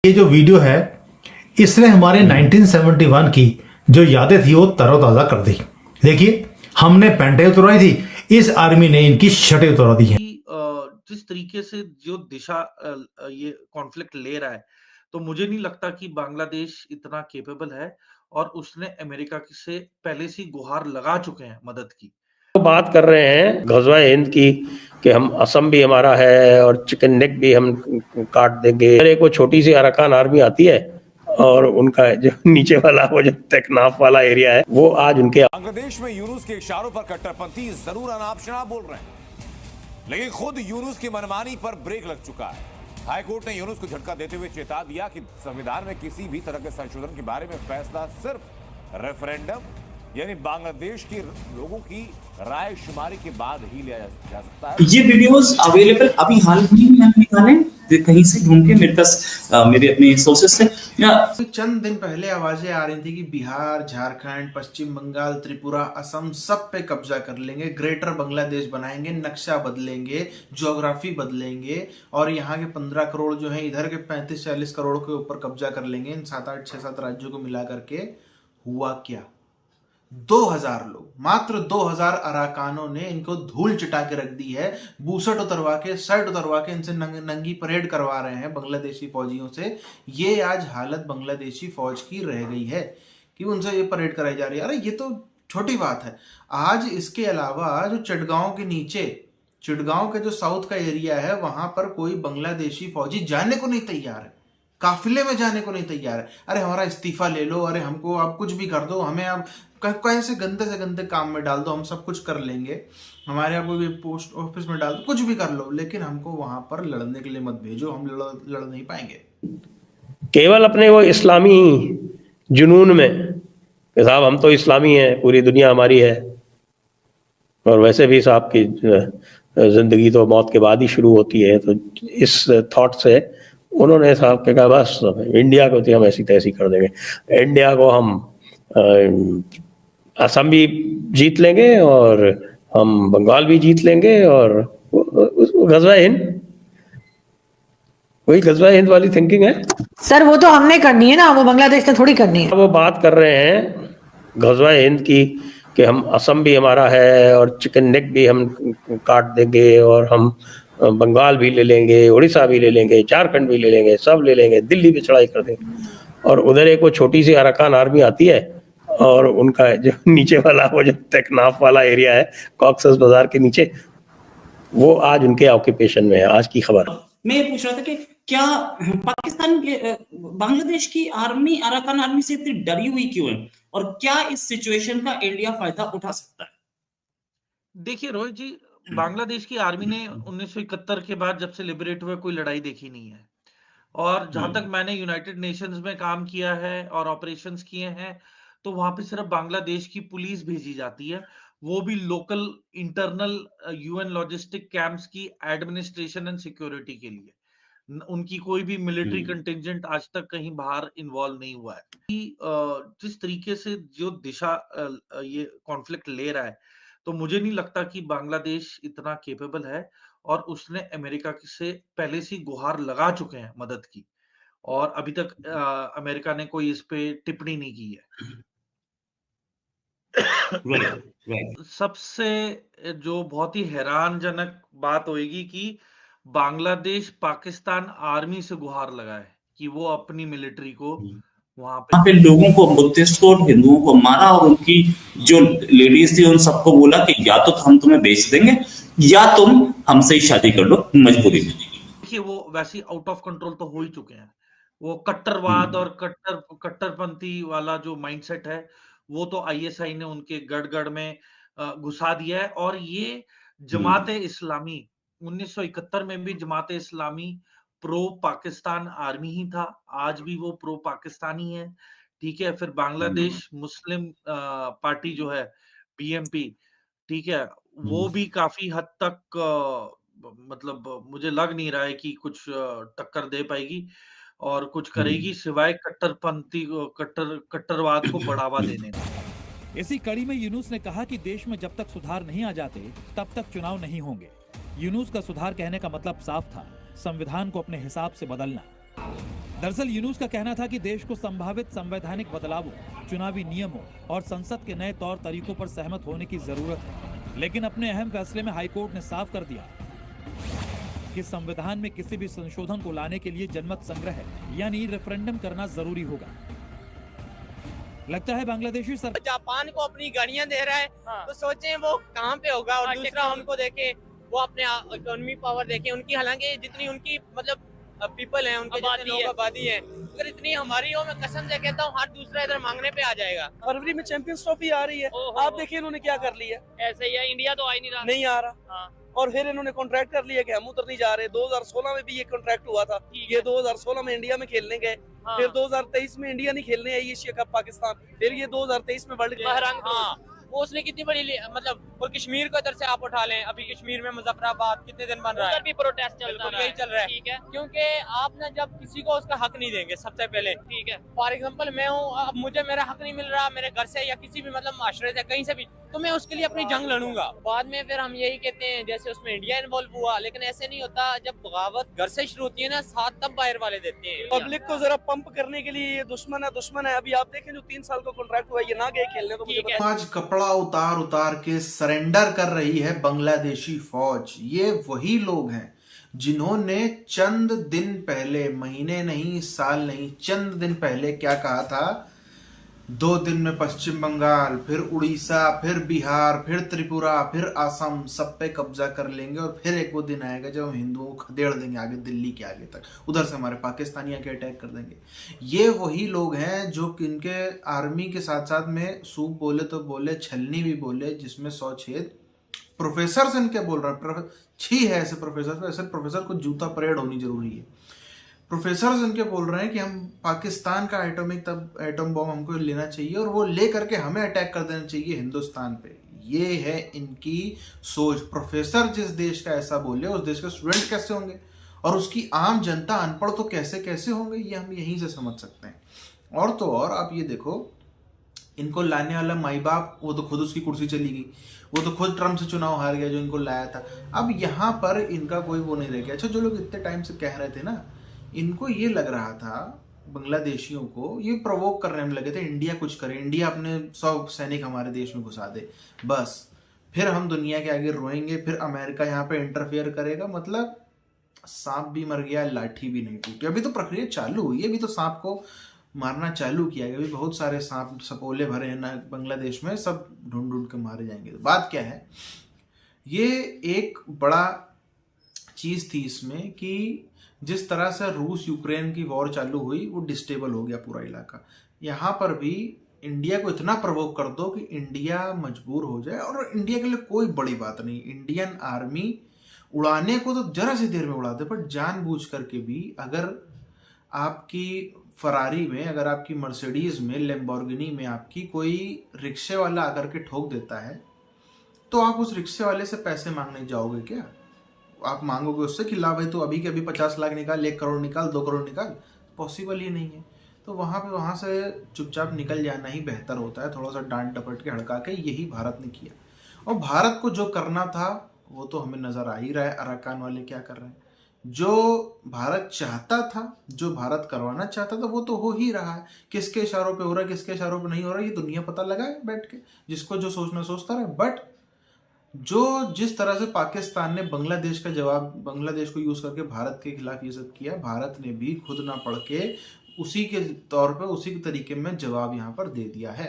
ये जो वीडियो है इसने हमारे 1971 की जो यादें थी वो तरोताजा कर दी। देखिए, हमने पैंटें उतरवाई थी, इस आर्मी ने इनकी शर्टें उतरवा दी हैं। जिस तरीके से जो दिशा ये कॉन्फ्लिक्ट ले रहा है, तो मुझे नहीं लगता कि बांग्लादेश इतना कैपेबल है और उसने अमेरिका से पहले से ही गुहार लगा चुके हैं मदद की। तो बात कर रहे हैं ग़ज़वा हिंद की कि हम असम भी हमारा है और चिकन नेक भी हम काट देंगे। एक वो छोटी सी अराकान आर्मी आती है और उनका जो नीचे वाला वो जो तकनाफ वाला एरिया है वो आज उनके। बांग्लादेश में यूनुस के इशारों पर कट्टरपंथी जरूर अनाप शनाप बोल रहे हैं, लेकिन खुद यूनुस की मनमानी पर ब्रेक लग चुका है। हाईकोर्ट ने यूनुस को झटका देते हुए चेता दिया कि संविधान में किसी भी तरह के संशोधन के बारे में फैसला सिर्फ रेफरेंडम यानी बांग्लादेश के लोगों की राय शुमारी के बाद ही लिया जा सकता है। ये वीडियोस अवेलेबल अभी हाल ही में मैंने निकाले कहीं से ढूंढ के मेरे पास मेरे अपने सोर्सेस से। चंद दिन पहले आवाजें आ रही थी कि बिहार, झारखंड, पश्चिम बंगाल, त्रिपुरा, असम सब पे कब्जा कर लेंगे, ग्रेटर बांग्लादेश बनाएंगे, नक्शा बदलेंगे, ज्योग्राफी बदलेंगे और यहाँ के 15 करोड़ जो है इधर के 35-40 करोड़ के ऊपर कब्जा कर लेंगे इन 7-8-6-7 राज्यों को मिला करके। हुआ क्या? 2000 लोग, मात्र 2000 अराकानों ने इनको धूल चिटा के रख दी है। बूसट उतरवा के, शर्ट उतरवा के इनसे नंगी परेड करवा रहे हैं बांग्लादेशी फौजियों से। ये आज हालत बांग्लादेशी फौज की रह गई है कि उनसे ये परेड कराई जा रही है। अरे ये तो छोटी बात है। आज इसके अलावा जो चिटगांव के नीचे, चिटगांव के जो साउथ का एरिया है वहां पर कोई बांग्लादेशी फौजी जाने को नहीं तैयार है, काफिले में जाने को नहीं तैयार है। अरे हमारा इस्तीफा ले लो, अरे हमको आप कुछ भी कर दो, हमें आप कैसे गंदे से गंदे काम में डाल दो, हम सब कुछ कर लेंगे, हमारे आप कोई पोस्ट ऑफिस में डाल दो, कुछ भी कर लो, लेकिन हमको वहां पर लड़ने के लिए मत भेजो, हम लड़ नहीं पाएंगे। केवल अपने वो इस्लामी जुनून में कि साहब हम तो इस्लामी हैं, पूरी दुनिया हमारी है, और वैसे भी साहब की जिंदगी तो मौत के बाद ही शुरू होती है। तो इस थॉट से उन्होंने साहब के कहा बस इंडिया को तो हम ऐसी तैसी कर देंगे, इंडिया को हम असम भी जीत लेंगे और हम बंगाल भी जीत लेंगे। और ग़ज़वा हिंद, वही ग़ज़वा हिंद वाली थिंकिंग है सर। वो तो हमने करनी है ना, वो बांग्लादेश ने थोड़ी करनी है। वो बात कर रहे हैं ग़ज़वा हिंद की कि हम असम भी हमारा है और चिकन नेक भी हम काट देंगे और हम बंगाल भी ले लेंगे, उड़ीसा भी ले लेंगे, झारखंड भी ले लेंगे, सब ले लेंगे, दिल्ली भी चढ़ाई कर देंगे। और उधर एक वो छोटी सी अराकान आर्मी आती है और उनका जो नीचे वाला वो जो तकनाफ वाला एरिया है कॉक्सस बाजार के नीचे, वो आज उनके ऑक्यूपेशन में है। आज की खबर मैं ये पूछ रहा था कि क्या पाकिस्तान के बांग्लादेश की आर्मी अराकान आर्मी से इतनी डरी हुई क्यों है और क्या इस सिचुएशन का इंडिया फायदा उठा सकता है? देखिए रोहित जी, बांग्लादेश की आर्मी ने 1971 के बाद जब से लिबरेट हुए कोई लड़ाई देखी नहीं है। और जहां तक मैंने यूनाइटेड नेशंस में काम किया है और ऑपरेशंस किए हैं, तो वहां पे सिर्फ बांग्लादेश की पुलिस भेजी जाती है, वो भी local internal UN logistic camps की एडमिनिस्ट्रेशन एंड सिक्योरिटी के लिए। उनकी कोई भी मिलिट्री कंटिंजेंट आज तक कहीं बाहर इन्वॉल्व नहीं हुआ है। जिस तरीके से जो दिशा ये कॉन्फ्लिक्ट ले रहा है, तो मुझे नहीं लगता कि बांग्लादेश इतना कैपेबल है और उसने अमेरिका से पहले से ही गुहार लगा चुके हैं मदद की, और अभी तक अमेरिका ने कोई इस पे टिप्पणी नहीं की है। सबसे जो बहुत ही हैरानजनक बात होगी कि बांग्लादेश पाकिस्तान आर्मी से गुहार लगा है कि वो अपनी मिलिट्री को वहां पे लोगों को, बुद्धिस्ट को, हिंदुओं को मारा और उनकी जो लेडीज थी उन सबको बोला कि या तो हम तुम्हें बेच देंगे या तुम हमसे ही शादी कर लो मजबूरी में। देखिए वो वैसे आउट ऑफ कंट्रोल तो हो ही चुके हैं। वो कट्टरवाद और कट्टरपंथी वाला जो माइंडसेट है वो तो आईएसआई ने उनके गढ़ में घुसा दिया है। और ये जमाते इस्लामी 1971 में भी जमाते इस्लामी प्रो पाकिस्तान आर्मी ही था, आज भी वो प्रो पाकिस्तानी है, ठीक है। फिर बांग्लादेश मुस्लिम पार्टी जो है बीएमपी, ठीक है, वो भी काफी हद तक मतलब मुझे लग नहीं रहा है कि कुछ टक्कर दे पाएगी और कुछ करेगी सिवाय कट्टरपंथी कट्टरवाद को बढ़ावा देने। इसी कड़ी में यूनुस ने कहा कि देश में जब तक सुधार नहीं आ जाते तब तक चुनाव नहीं होंगे। यूनुस का सुधार कहने का मतलब साफ था, संविधान को अपने हिसाब से बदलना। दरअसल यूनुस का कहना था कि देश को संभावित संवैधानिक बदलावों, चुनावी नियमों और संसद के नए तौर तरीकों पर सहमत होने की जरूरत है। लेकिन अपने अहम फैसले में हाईकोर्ट ने साफ कर दिया कि संविधान में किसी भी संशोधन को लाने के लिए जनमत संग्रह यानी रेफरेंडम करना जरूरी होगा। लगता है बांग्लादेशी सरकार जापान को अपनी गाड़ियां दे रहा है, तो सोचें वो कहाँ पे होगा। और दूसरा उनको देखे, वो अपने इकोनॉमी पावर देखे उनकी, हालांकि जितनी उनकी मतलब पीपल है, उनके जितने लोग आबादी है, अगर इतनी हमारी हो, मैं कसम से कहता हूँ हर दूसरा इधर मांगने पे आ जाएगा। फरवरी में चैंपियंस ट्रॉफी आ रही है, आप देखिए इन्होंने क्या कर लिया। ऐसे ही है, इंडिया तो आ ही नहीं रहा, नहीं आ रहा। और फिर इन्होंने कॉन्ट्रैक्ट कर लिया कि हम उतर नहीं जा रहे। 2016 में भी ये कॉन्ट्रैक्ट हुआ था, ये 2016 में इंडिया में खेलने गए, फिर 2023 में इंडिया नहीं खेलने आई एशिया कप पाकिस्तान, फिर ये 2023 में वर्ल्ड कप। वो उसने कितनी बड़ी मतलब, और कश्मीर को इधर से आप उठा लें, अभी कश्मीर में मुजफ्फराबाद कितने दिन बन रहा है, भी प्रोटेस्ट चल रहा है, यही चल रहा है, ठीक है। क्योंकि आप ना जब किसी को उसका हक नहीं देंगे सबसे पहले, ठीक है। फॉर एग्जांपल मैं हूँ, अब मुझे मेरा हक नहीं मिल रहा मेरे घर से या किसी भी मतलब माशरे से कहीं से भी, तो मैं उसके लिए अपनी जंग लड़ूंगा। बाद में फिर हम यही कहते हैं जैसे उसमें इंडिया इन्वॉल्व हुआ, लेकिन ऐसे नहीं होता। जब बगावत घर से शुरू होती है ना, साथ तब बाहर वाले देते हैं। पब्लिक को जरा पंप करने के लिए ये दुश्मन है। अभी आप देखें जो 3 साल का कॉन्ट्रैक्ट हुआ, ये ना गए खेलने, तो मुझे आज कपड़ा उतार के सरेंडर कर रही है बांग्लादेशी फौज। ये वही लोग हैं जिन्होंने चंद दिन पहले, महीने नहीं, साल नहीं, चंद दिन पहले क्या कहा था, 2 दिन में पश्चिम बंगाल, फिर उड़ीसा, फिर बिहार, फिर त्रिपुरा, फिर असम, सब पे कब्जा कर लेंगे। और फिर एक वो दिन आएगा जब हम हिंदुओं को खदेड़ देंगे आगे दिल्ली के आगे तक, उधर से हमारे पाकिस्तानी आके अटैक कर देंगे। ये वही लोग हैं जो इनके आर्मी के साथ साथ में सूप बोले तो बोले, छलनी भी बोले, जिसमें 100 छेद। प्रोफेसर से इनके बोल रहे हैं, छी है ऐसे प्रोफेसर, ऐसे प्रोफेसर को जूता परेड होनी जरूरी है। प्रोफेसर इनके बोल रहे हैं कि हम पाकिस्तान का एटम बॉम्ब हमको लेना चाहिए और वो ले करके हमें अटैक कर देना चाहिए हिंदुस्तान पे। ये है इनकी सोच। प्रोफेसर जिस देश का ऐसा बोले, उस देश के स्टूडेंट कैसे होंगे और उसकी आम जनता अनपढ़ तो कैसे होंगे, ये हम यहीं से समझ सकते हैं। और तो और आप ये देखो, इनको लाने वाला माई बाप, वो तो खुद उसकी कुर्सी चली गई, वो तो खुद ट्रम्प से चुनाव हार गया जो इनको लाया था। अब यहाँ पर इनका कोई वो नहीं रह गया। अच्छा, जो लोग इतने टाइम से कह रहे थे ना, इनको ये लग रहा था, बांग्लादेशियों को ये प्रोवोक करने में लगे थे, इंडिया कुछ करे, इंडिया अपने 100 सैनिक हमारे देश में घुसा दे, बस फिर हम दुनिया के आगे रोएंगे, फिर अमेरिका यहाँ पे इंटरफेयर करेगा। मतलब सांप भी मर गया, लाठी भी नहीं टूटी। अभी तो प्रक्रिया चालू हुई है, अभी तो सांप को मारना चालू किया गया। अभी बहुत सारे सांप सपोले भरे हैं ना बांग्लादेश में, सब ढूंढ के मारे जाएंगे। तो बात क्या है, ये एक बड़ा चीज थी इसमें कि जिस तरह से रूस यूक्रेन की वॉर चालू हुई, वो डिस्टेबल हो गया पूरा इलाका। यहाँ पर भी इंडिया को इतना प्रवोक कर दो कि इंडिया मजबूर हो जाए। और इंडिया के लिए कोई बड़ी बात नहीं, इंडियन आर्मी उड़ाने को तो जरा सी देर में उड़ा दे, पर जानबूझ करके भी अगर आपकी फरारी में, अगर आपकी मर्सिडीज में, लैम्बोर्गिनी में आपकी कोई रिक्शे वाला आकर के ठोक देता है, तो आप उस रिक्शे वाले से पैसे मांगने जाओगे क्या? आप मांगोगे उससे कि ला भाई, तो अभी के अभी 50 लाख निकाल, 1 करोड़ निकाल, 2 करोड़ निकाल? पॉसिबल ही नहीं है। तो वहाँ से चुपचाप निकल जाना ही बेहतर होता है, थोड़ा सा डांट डपट के हड़का के। यही भारत ने किया, और भारत को जो करना था वो तो हमें नजर आ ही रहा है। अराकान वाले क्या कर रहे हैं, जो भारत चाहता था, जो भारत करवाना चाहता था, वो तो हो ही रहा है। किसके इशारों पे हो रहा है, किसके इशारों पे नहीं हो रहा है, ये दुनिया पता लगाए बैठ के, जिसको जो सोचना सोचता रहे। बट जो जिस तरह से पाकिस्तान ने बांग्लादेश का जवाब, बांग्लादेश को यूज करके भारत के खिलाफ ये सब किया, भारत ने भी खुद ना पढ़ के उसी के तौर पे, उसी के तरीके में जवाब यहाँ पर दे दिया है।